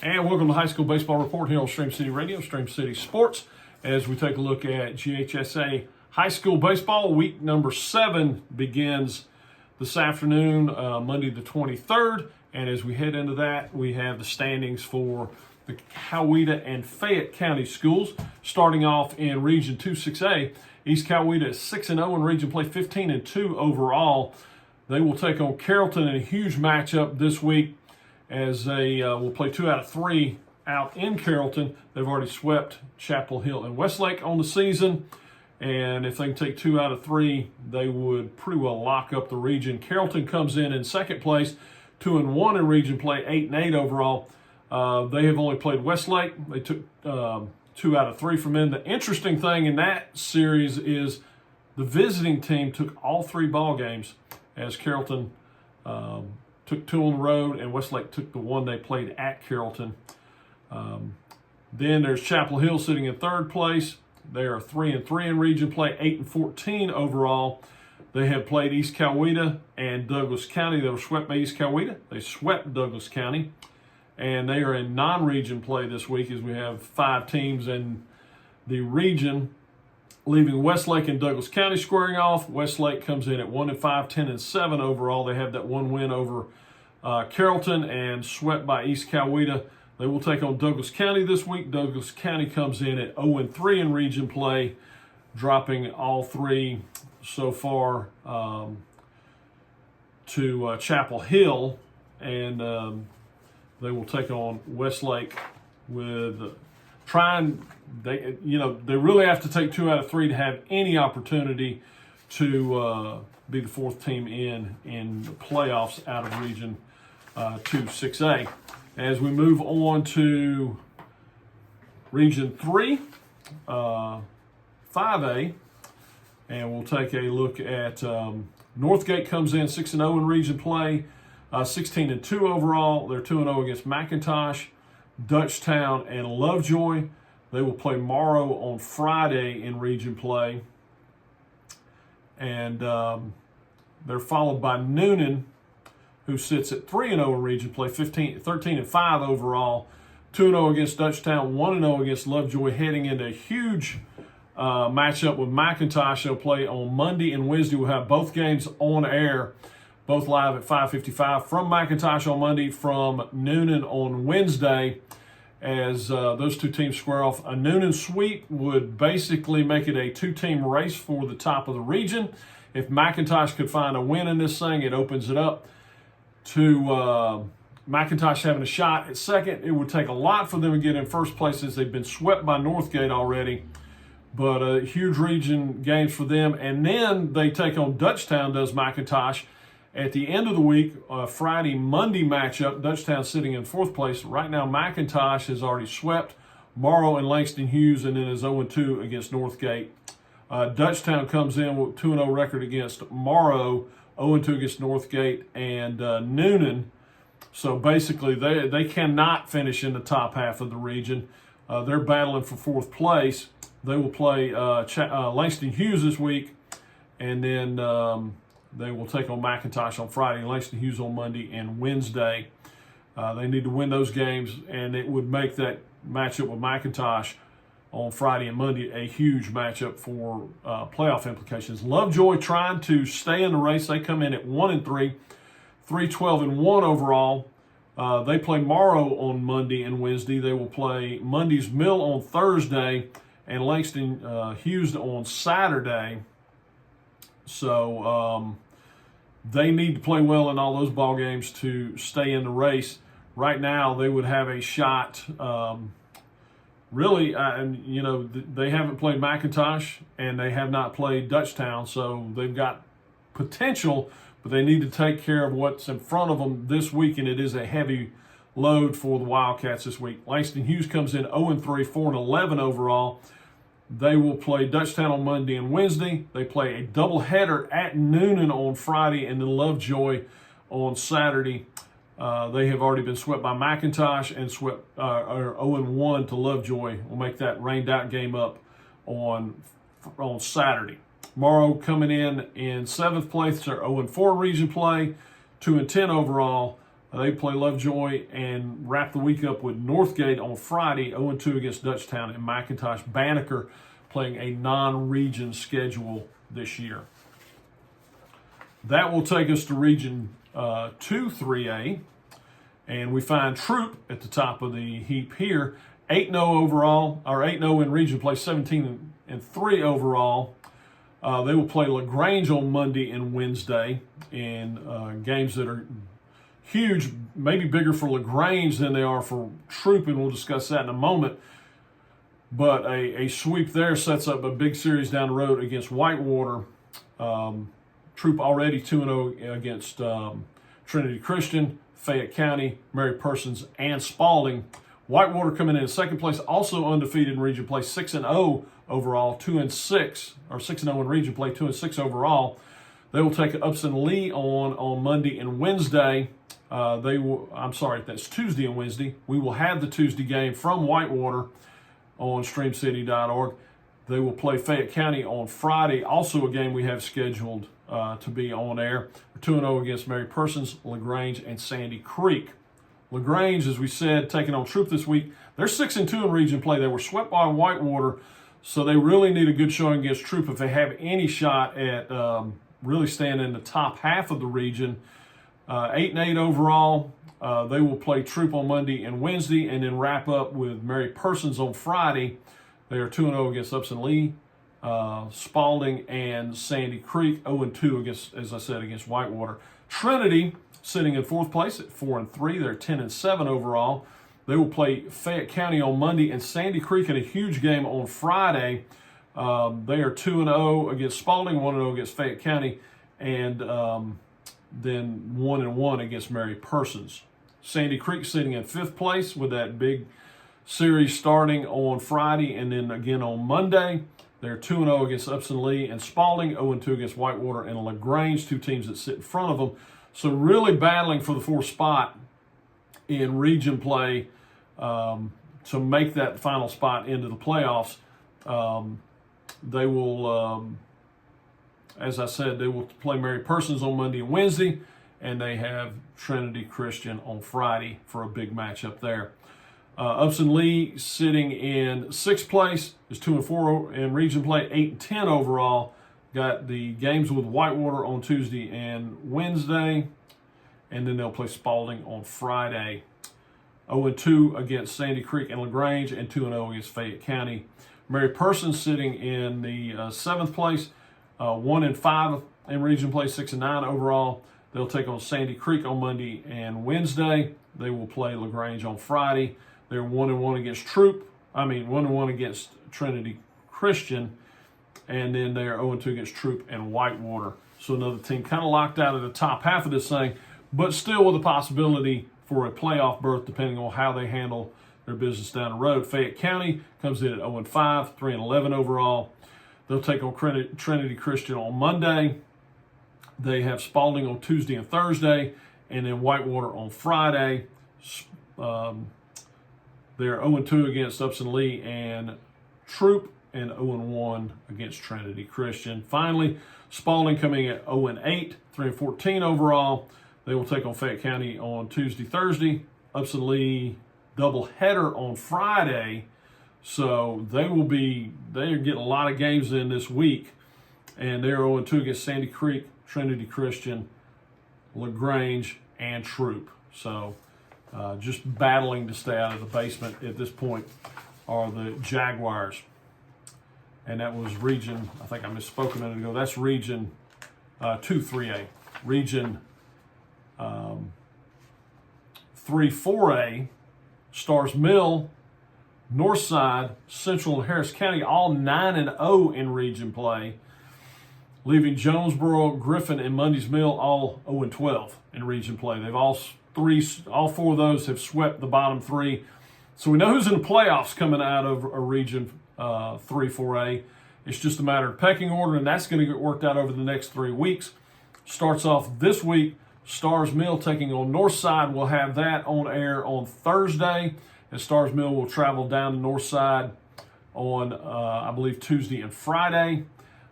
And welcome to High School Baseball Report here on Stream City Radio, Stream City Sports, as we take a look at GHSA High School Baseball. Week number 7 begins this afternoon, Monday the 23rd. And as we head into that, we have the standings for the Coweta and Fayette County schools. Starting off in Region 2-6A, East Coweta is 6-0 in region play, 15-2 overall. They will take on Carrollton in a huge matchup this week, as they will play 2 out of 3 out in Carrollton. They've already swept Chapel Hill and Westlake on the season, and if they can take 2 out of 3, they would pretty well lock up the region. Carrollton comes in second place, 2-1 in region play, 8-8 overall. They have only played Westlake. They took 2 out of 3 from them. The interesting thing in that series is the visiting team took all 3 ball games, as Carrollton took 2 on the road and Westlake took the 1 they played at Carrollton. Then there's Chapel Hill sitting in 3rd place. They are 3-3 in region play, 8-14 overall. They have played East Coweta and Douglas County. They were swept by East Coweta. They swept Douglas County. And they are in non-region play this week, as we have 5 teams in the region, leaving Westlake and Douglas County squaring off. Westlake comes in at 1-5, 10-7 overall. They have that 1 win over Carrollton and swept by East Coweta. They will take on Douglas County this week. Douglas County comes in at 0-3 in region play, dropping all 3 so far to Chapel Hill, and they will take on Westlake with they really have to take 2 out of 3 to have any opportunity to be the 4th team in the playoffs out of Region 2-6A. As we move on to Region 3, 5A, and we'll take a look at Northgate comes in 6-0 in region play, 16-2 overall. They're 2-0 against McIntosh, Dutchtown, and Lovejoy. They will play Morrow on Friday in region play. And they're followed by Noonan, who sits at 3-0 in region play, 13-5 overall, 2-0 against Dutchtown, 1-0 against Lovejoy, heading into a huge matchup with McIntosh. They'll play on Monday and Wednesday. We'll have both games on air, both live at 5:55 from McIntosh on Monday, from Noonan on Wednesday, as those 2 teams square off. A Noonan sweep would basically make it a 2-team race for the top of the region. If McIntosh could find a win in this thing, it opens it up to McIntosh having a shot at second. It would take a lot for them to get in first place, as they've been swept by Northgate already. But huge region games for them. And then they take on Dutchtown, does McIntosh, at the end of the week, Friday-Monday matchup. Dutchtown sitting in 4th place. Right now, McIntosh has already swept Morrow and Langston Hughes, and then is 0-2 against Northgate. Dutchtown comes in with 2-0 record against Morrow, 0-2 against Northgate and Noonan. So basically, they cannot finish in the top half of the region. They're battling for 4th place. They will play Langston Hughes this week, and then they will take on McIntosh on Friday, Langston Hughes on Monday and Wednesday. They need to win those games, and it would make that matchup with McIntosh on Friday and Monday a huge matchup for playoff implications. Lovejoy trying to stay in the race. They come in at 1-3, 3-12-1 overall. They play Morrow on Monday and Wednesday. They will play Monday's Mill on Thursday and Langston Hughes on Saturday. So they need to play well in all those ball games to stay in the race. Right now, they would have a shot. They haven't played McIntosh and they have not played Dutchtown, so they've got potential, but they need to take care of what's in front of them this week, and it is a heavy load for the Wildcats this week. Langston Hughes comes in 0-3, 4-11 overall. They will play Dutchtown on Monday and Wednesday. They play a doubleheader at Noonan on Friday, and then Lovejoy on Saturday. They have already been swept by McIntosh and swept 0-1 to Lovejoy. We'll make that rained out game up on Saturday. Morrow coming in 7th place. They're 0-4 in region play, 2-10 overall. They play Lovejoy and wrap the week up with Northgate on Friday, 0-2 against Dutchtown, and McIntosh. Banneker playing a non-region schedule this year. That will take us to Region 2 3A, and we find Troop at the top of the heap here. 8-0 overall, or 8-0 in region play, 17-3 overall. They will play LaGrange on Monday and Wednesday in games that are huge, maybe bigger for LaGrange than they are for Troop, and we'll discuss that in a moment. But a sweep there sets up a big series down the road against Whitewater. Troop already 2-0 against Trinity Christian, Fayette County, Mary Persons, and Spalding. Whitewater coming in second place, also undefeated in region play, 6-0 overall, 2-6, or 6-0 in region play, 2-6 overall. They will take Upson Lee on Monday and Wednesday. That's Tuesday and Wednesday. We will have the Tuesday game from Whitewater on streamcity.org. They will play Fayette County on Friday, also a game we have scheduled to be on air. 2-0 against Mary Persons, LaGrange, and Sandy Creek. LaGrange, as we said, taking on Troop this week. They're 6-2 in region play. They were swept by Whitewater, so they really need a good showing against Troop if they have any shot at really staying in the top half of the region. 8-8 overall. They will play Troop on Monday and Wednesday, and then wrap up with Mary Persons on Friday. They are 2-0 against Upson Lee, Spalding, and Sandy Creek. 0-2 against, as I said, against Whitewater. Trinity sitting in fourth place at 4-3. They're 10-7 overall. They will play Fayette County on Monday and Sandy Creek in a huge game on Friday. They are 2-0 against Spalding, 1-0 against Fayette County, and then 1-1 against Mary Persons. Sandy Creek sitting in fifth place with that big series starting on Friday and then again on Monday. They're 2-0 against Upson Lee and Spalding, 0-2 against Whitewater and LaGrange, two teams that sit in front of them. So really battling for the fourth spot in region play to make that final spot into the playoffs. They will, as I said, they will play Mary Persons on Monday and Wednesday, and they have Trinity Christian on Friday for a big matchup there. Upson Lee sitting in sixth place is 2-4 in region play, 8-10 overall. Got the games with Whitewater on Tuesday and Wednesday, and then they'll play Spalding on Friday. 0-2 against Sandy Creek and LaGrange, and 2-0 against Fayette County. Mary Persons sitting in the seventh place, 1-5 in region play, 6-9 overall. They'll take on Sandy Creek on Monday and Wednesday. They will play LaGrange on Friday. They're 1-1 against 1-1 against Trinity Christian, and then they are 0-2 against Troop and Whitewater. So another team kind of locked out of the top half of this thing, but still with a possibility for a playoff berth depending on how they handle their business down the road. Fayette County comes in at 0-5, 3-11 overall. They'll take on Trinity Christian on Monday. They have Spalding on Tuesday and Thursday, and then Whitewater on Friday. They're 0-2 against Upson Lee and Troop, and 0-1 against Trinity Christian. Finally, Spalding coming at 0-8, 3-14 overall. They will take on Fayette County on Tuesday, Thursday. Upson Lee doubleheader on Friday. So they're getting a lot of games in this week. And they're 0-2 against Sandy Creek, Trinity Christian, LaGrange, and Troop. So just battling to stay out of the basement at this point are the Jaguars. And that was region, I think I misspoke a minute ago, that's region 2 3A. Region 3 4A, Stars Mill, Northside, Central, and Harris County, all 9-0 in region play, leaving Jonesboro, Griffin, and Mundy's Mill all 0-12 in region play. They've all four of those have swept the bottom three. So we know who's in the playoffs coming out of a region 3 4A. It's just a matter of pecking order, and that's going to get worked out over the next 3 weeks. Starts off this week, Stars Mill taking on Northside. We'll have that on air on Thursday, and Stars Mill will travel down to Northside on, I believe, Tuesday and Friday.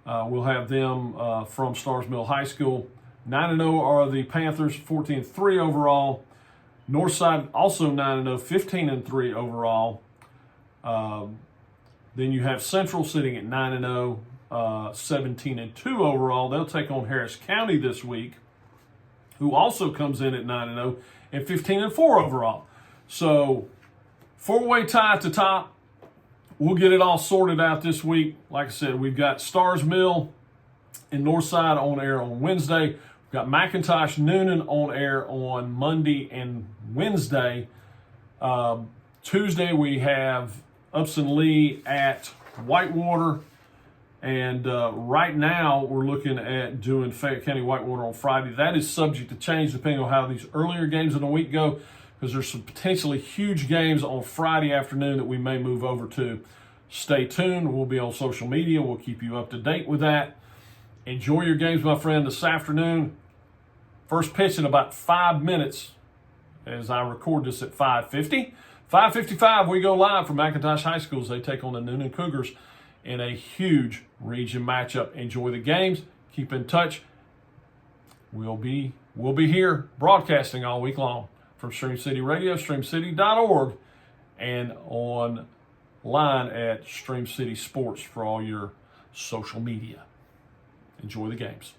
We'll have them from Stars Mill High School. 9-0 are the Panthers, 14-3 overall. Northside also 9-0, 15-3 overall. Then you have Central sitting at 9-0, 17-2 overall. They'll take on Harris County this week, who also comes in at 9-0 and 15-4 overall. So, four-way tie at the top. We'll get it all sorted out this week. Like I said, we've got Stars Mill and Northside on air on Wednesday. We've got McIntosh Noonan on air on Monday and Wednesday. Tuesday we have Upson Lee at Whitewater. And right now we're looking at doing Fayette County Whitewater on Friday. That is subject to change depending on how these earlier games of the week go, because there's some potentially huge games on Friday afternoon that we may move over to. Stay tuned. We'll be on social media. We'll keep you up to date with that. Enjoy your games, my friend, this afternoon. First pitch in about 5 minutes as I record this at 5:50. 5:55, we go live from McIntosh High School as they take on the Noonan Cougars in a huge region matchup. Enjoy the games. Keep in touch. We'll be here broadcasting all week long from Stream City Radio, streamcity.org, and online at Stream City Sports for all your social media. Enjoy the games.